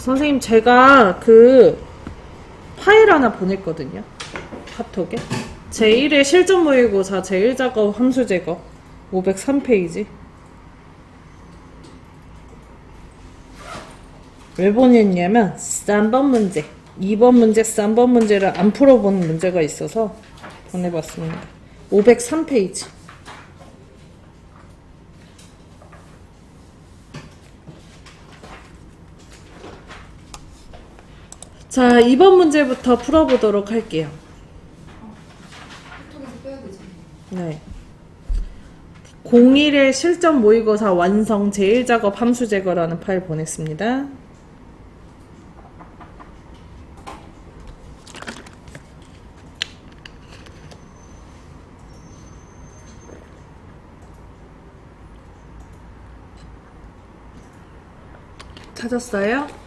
선생님 제가 그 파일 하나 보냈거든요. 카톡에. 제1의 실전 모의고사 제1작업 함수 제거 503페이지. 왜 보냈냐면 3번 문제 2번 문제 3번 문제를 안 풀어본 문제가 있어서 보내봤습니다. 503페이지. 자, 2번 문제부터 풀어보도록 할게요. 카톡에서 빼야 되잖아. 네. 01의 실전 모의고사 완성 제1작업 함수 제거라는 파일 보냈습니다. 찾았어요?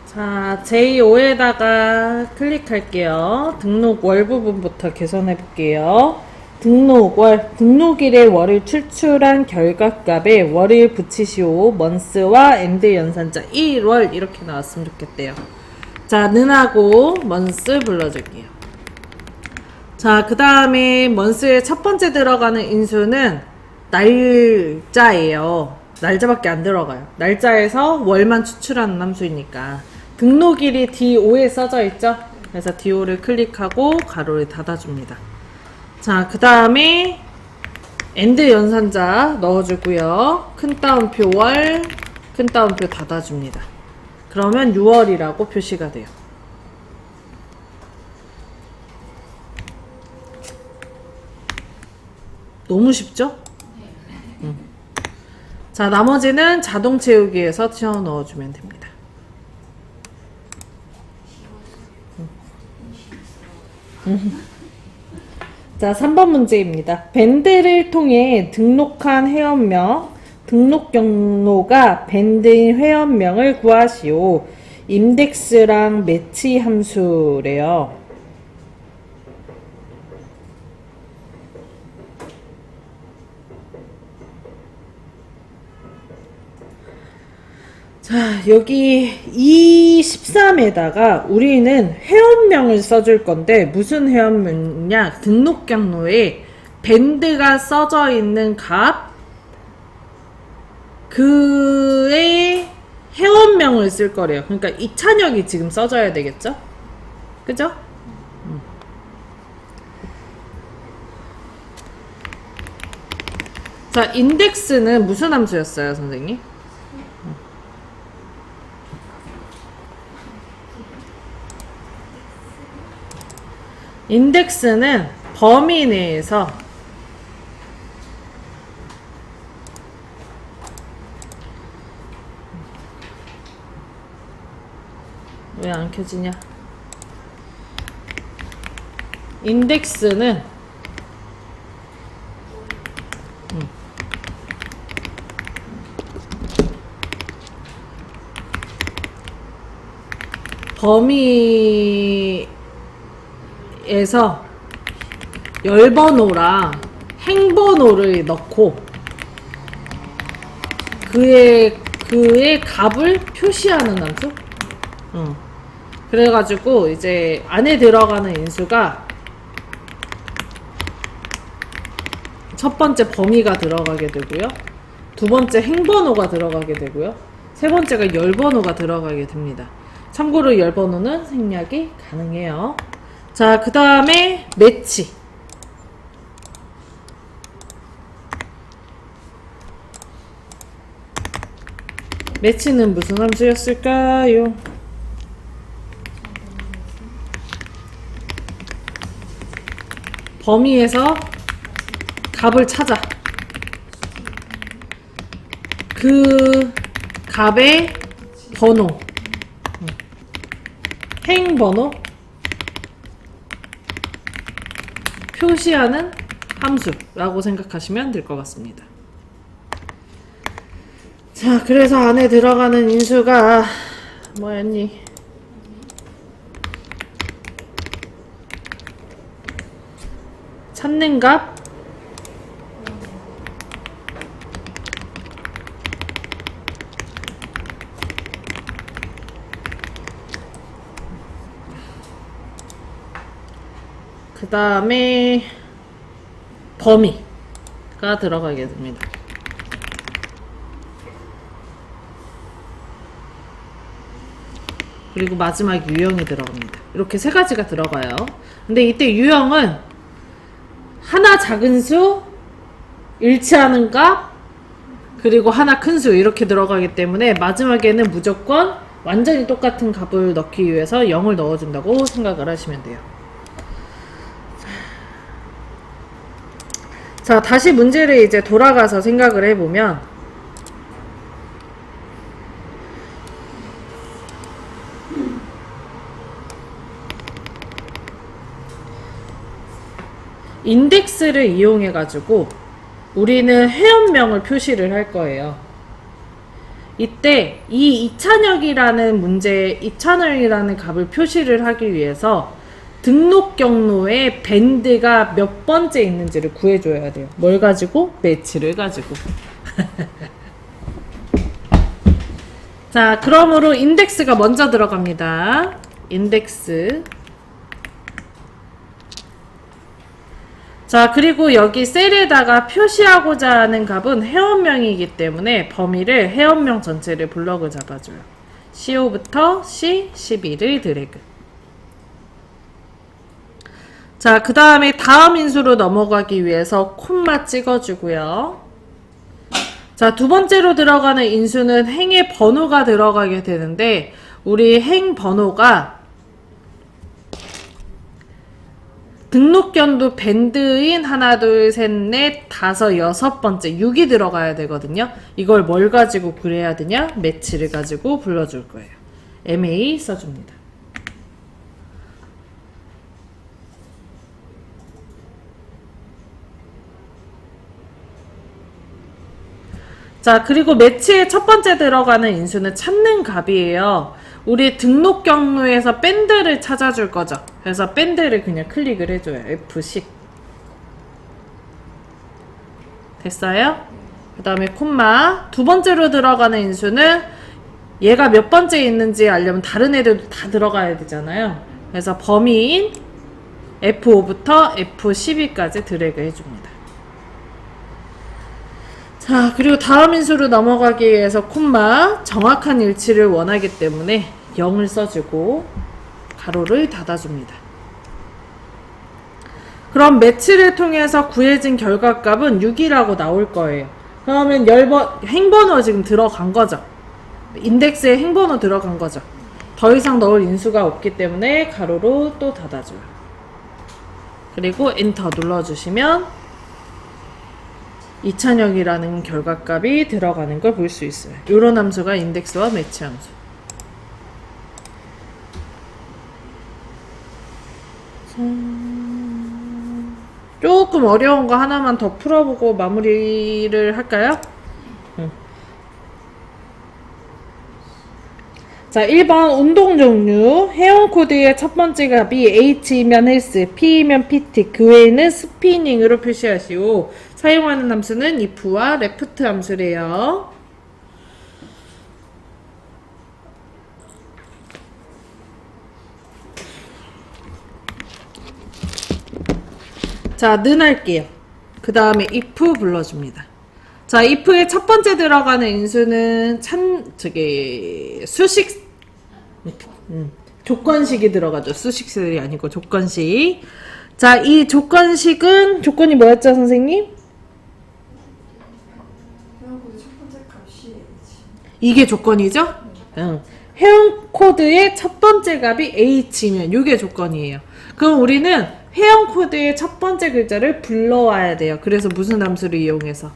자, j5에다가 클릭할게요. 등록월 부분부터 개선해 볼게요. 등록월, 등록일에 월을 추출한 결과값에 월을 붙이시오. 먼스와 엔드 연산자 1월 이렇게 나왔으면 좋겠대요. 자, 는하고 먼스 불러줄게요. 자, 그 다음에 먼스의 첫 번째 들어가는 인수는 날짜예요. 날짜밖에 안 들어가요. 날짜에서 월만 추출하는 함수이니까. 등록일이 D5에 써져 있죠? 그래서 D5를 클릭하고 가로를 닫아줍니다. 자, 그 다음에 엔드 연산자 넣어주고요. 큰 따옴표 월, 큰 따옴표 닫아줍니다. 그러면 6월이라고 표시가 돼요. 너무 쉽죠? 자, 나머지는 자동 채우기에서 채워 넣어주면 됩니다. 자, 3번 문제입니다. 밴드를 통해 등록한 회원명, 등록 경로가 밴드인 회원명을 구하시오. 인덱스랑 매치 함수래요. 자, 여기 이 13에다가 우리는 회원명을 써줄 건데 무슨 회원명이냐? 등록 경로에 밴드가 써져 있는 값 그의 회원명을 쓸 거래요. 그러니까 이찬혁이 지금 써져야 되겠죠? 그죠? 자, 인덱스는 무슨 함수였어요, 선생님? 인덱스는 범위 내에서 왜 안 켜지냐? 인덱스는 범위에서 열번호랑 행번호를 넣고 그의 값을 표시하는 함수? 그래가지고 이제 안에 들어가는 인수가 첫 번째 범위가 들어가게 되고요. 두 번째 행번호가 들어가게 되고요. 세 번째가 열번호가 들어가게 됩니다. 참고로 열번호는 생략이 가능해요. 자, 그 다음에 매치. 매치는 무슨 함수였을까요? 범위에서 값을 찾아. 그 값의 번호, 행 번호 표시하는 함수라고 생각하시면 될 것 같습니다. 자, 그래서 안에 들어가는 인수가 뭐였니? 찾는 값, 그 다음에 범위가 들어가게 됩니다. 그리고 마지막 유형이 들어갑니다. 이렇게 세 가지가 들어가요. 근데 이때 유형은 하나 작은 수, 일치하는 값, 그리고 하나 큰 수 이렇게 들어가기 때문에 마지막에는 무조건 완전히 똑같은 값을 넣기 위해서 0을 넣어준다고 생각을 하시면 돼요. 자, 다시 문제를 이제 돌아가서 생각을 해보면 인덱스를 이용해 가지고 우리는 회원명을 표시를 할 거예요. 이때 이 이찬혁이라는 문제에 이찬혁이라는 값을 표시를 하기 위해서 등록 경로에 밴드가 몇 번째 있는지를 구해줘야 돼요. 뭘 가지고? 매치를 가지고. 자, 그러므로 인덱스가 먼저 들어갑니다. 인덱스. 자, 그리고 여기 셀에다가 표시하고자 하는 값은 회원명이기 때문에 범위를 회원명 전체를 블럭을 잡아줘요. C5부터 C12를 드래그. 자, 그 다음에 다음 인수로 넘어가기 위해서 콤마 찍어주고요. 자, 두 번째로 들어가는 인수는 행의 번호가 들어가게 되는데 우리 행 번호가 등록견도 밴드인 하나, 둘, 셋, 넷, 다섯, 여섯 번째 6이 들어가야 되거든요. 이걸 뭘 가지고 그래야 되냐? 매치를 가지고 불러줄 거예요. MA 써줍니다. 자, 그리고 매치의 첫 번째 들어가는 인수는 찾는 값이에요. 우리 등록 경로에서 밴드를 찾아줄 거죠. 그래서 밴드를 그냥 클릭을 해줘요. F10. 됐어요? 그 다음에 콤마. 두 번째로 들어가는 인수는 얘가 몇 번째 있는지 알려면 다른 애들도 다 들어가야 되잖아요. 그래서 범위인 F5부터 F12까지 드래그 해줍니다. 자, 그리고 다음 인수로 넘어가기 위해서 콤마. 정확한 일치를 원하기 때문에 0을 써주고 가로를 닫아줍니다. 그럼 매치를 통해서 구해진 결과값은 6이라고 나올 거예요. 그러면 행번호 지금 들어간 거죠. 인덱스에 행번호 들어간 거죠. 더 이상 넣을 인수가 없기 때문에 가로로 또 닫아줘요. 그리고 엔터 눌러주시면 이찬혁이라는 결과값이 들어가는 걸 볼 수 있어요. 이런 함수가 인덱스와 매치 함수. 조금 어려운 거 하나만 더 풀어보고 마무리를 할까요? 자, 1번 운동 종류. 회원 코드의 첫 번째 값이 H이면 헬스, P이면 PT, 그 외에는 스피닝으로 표시하시오. 사용하는 함수는 if와 left 함수래요. 자, 는 할게요. 그 다음에 if 불러줍니다. 자, if의 첫 번째 들어가는 인수는 수식, 조건식이 들어가죠. 수식들이 아니고 조건식. 자, 이 조건식은, 조건이 뭐였죠, 선생님? 이게 조건이죠? 응. 회원 코드의 첫 번째 값이 H면 이게 조건이에요. 그럼 우리는 회원 코드의 첫 번째 글자를 불러와야 돼요. 그래서 무슨 함수를 이용해서?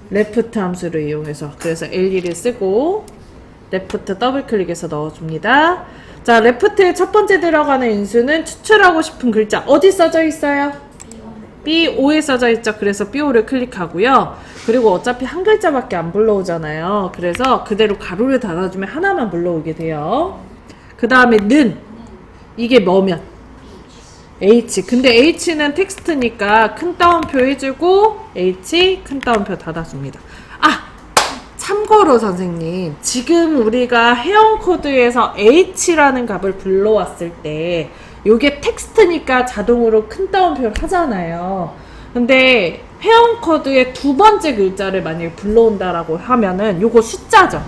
레프트 함수를 이용해서. 그래서 L2를 쓰고 레프트 더블 클릭해서 넣어줍니다. 자, 레프트에 첫 번째 들어가는 인수는 추출하고 싶은 글자 어디 써져 있어요? B5에 써져 있죠. 그래서 B5를 클릭하고요. 그리고 어차피 한 글자밖에 안 불러오잖아요. 그래서 그대로 가로를 닫아주면 하나만 불러오게 돼요. 그 다음에 는 이게 뭐면? H. 근데 H는 텍스트니까 큰 따옴표 해주고 H 큰 따옴표 닫아줍니다. 아! 참고로 선생님, 지금 우리가 회원 코드에서 H라는 값을 불러왔을 때 요게 텍스트니까 자동으로 큰 따옴표를 하잖아요. 근데 회원 코드의 두 번째 글자를 만약에 불러온다라고 하면은 요거 숫자죠.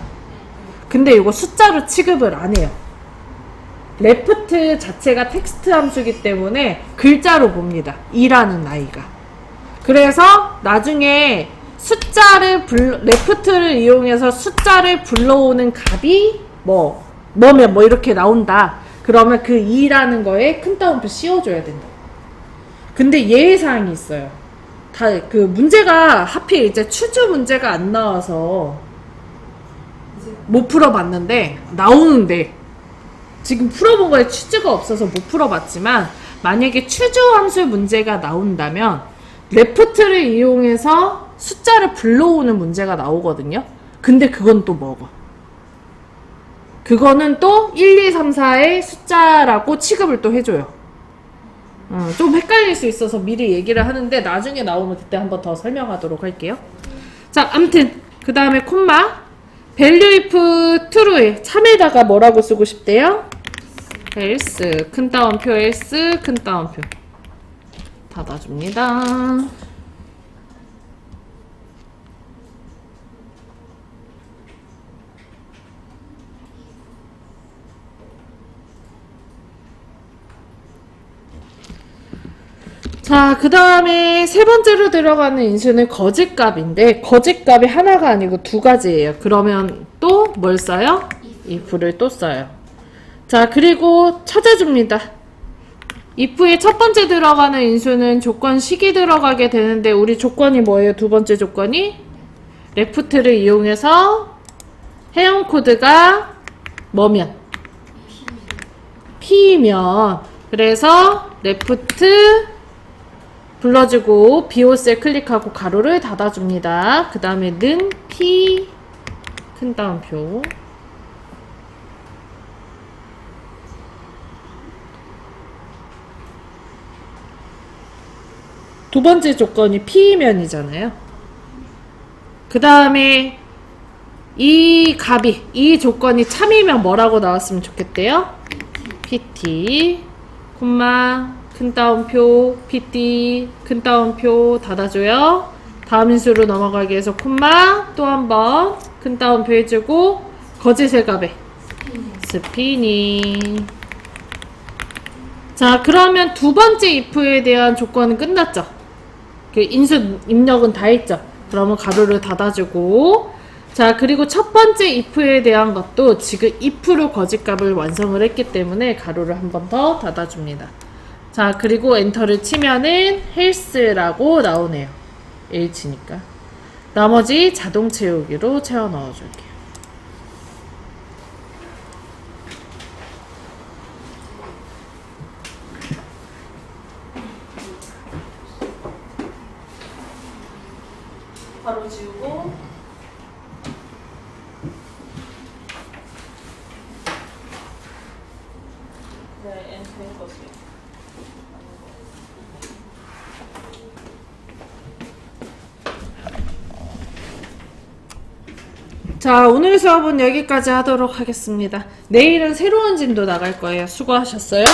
근데 요거 숫자로 취급을 안 해요. 레프트 자체가 텍스트 함수이기 때문에 글자로 봅니다. 2라는 나이가. 그래서 나중에 레프트를 이용해서 숫자를 불러오는 값이 뭐면 이렇게 나온다. 그러면 그 2라는 거에 큰 따옴표 씌워줘야 된다. 근데 예외사항이 있어요. 그 문제가 하필 이제 추주 문제가 안 나와서 못 풀어봤는데, 나오는데, 지금 풀어본 거에 추주가 없어서 못 풀어봤지만, 만약에 추주 함수 문제가 나온다면, 레프트를 이용해서 숫자를 불러오는 문제가 나오거든요. 근데 그건 또 뭐고? 그거는 또 1, 2, 3, 4의 숫자라고 취급을 또 해줘요. 좀 헷갈릴 수 있어서 미리 얘기를 하는데 나중에 나오면 그때 한번 더 설명하도록 할게요. 자, 암튼 그 다음에 콤마 value if true에 참에다가 뭐라고 쓰고 싶대요? else 큰 따옴표 else 큰 따옴표 닫아줍니다. 자, 그 다음에 세 번째로 들어가는 인수는 거짓값인데 거짓값이 하나가 아니고 두 가지예요. 그러면 또 뭘 써요? if를 또 써요. 자, 그리고 찾아줍니다. if의 첫 번째 들어가는 인수는 조건 식이 들어가게 되는데 우리 조건이 뭐예요? 두 번째 조건이 레프트를 이용해서 회원 코드가 뭐면? P면 그래서 레프트 불러주고 비오셀 클릭하고 가로를 닫아줍니다. 그 다음에 는 P 큰 따옴표 두 번째 조건이 P면이잖아요. 그 다음에 이 조건이 참이면 뭐라고 나왔으면 좋겠대요? PT 콤마 큰 따옴표 PT 큰 따옴표 닫아줘요. 다음 인수로 넘어가기 위해서 콤마 또 한 번 큰 따옴표 해주고 거짓의 값에 스피니. 자, 그러면 두 번째 if에 대한 조건은 끝났죠. 그 인수 입력은 다 했죠. 그러면 가로를 닫아주고 자, 그리고 첫 번째 if에 대한 것도 지금 if로 거짓값을 완성을 했기 때문에 가로를 한 번 더 닫아줍니다. 자, 그리고 엔터를 치면은 헬스라고 나오네요. H니까. 나머지 자동 채우기로 채워 넣어줄게요. 바로 지우고 네, 엔터 해보세요. 자, 오늘 수업은 여기까지 하도록 하겠습니다. 내일은 새로운 진도 나갈 거예요. 수고하셨어요.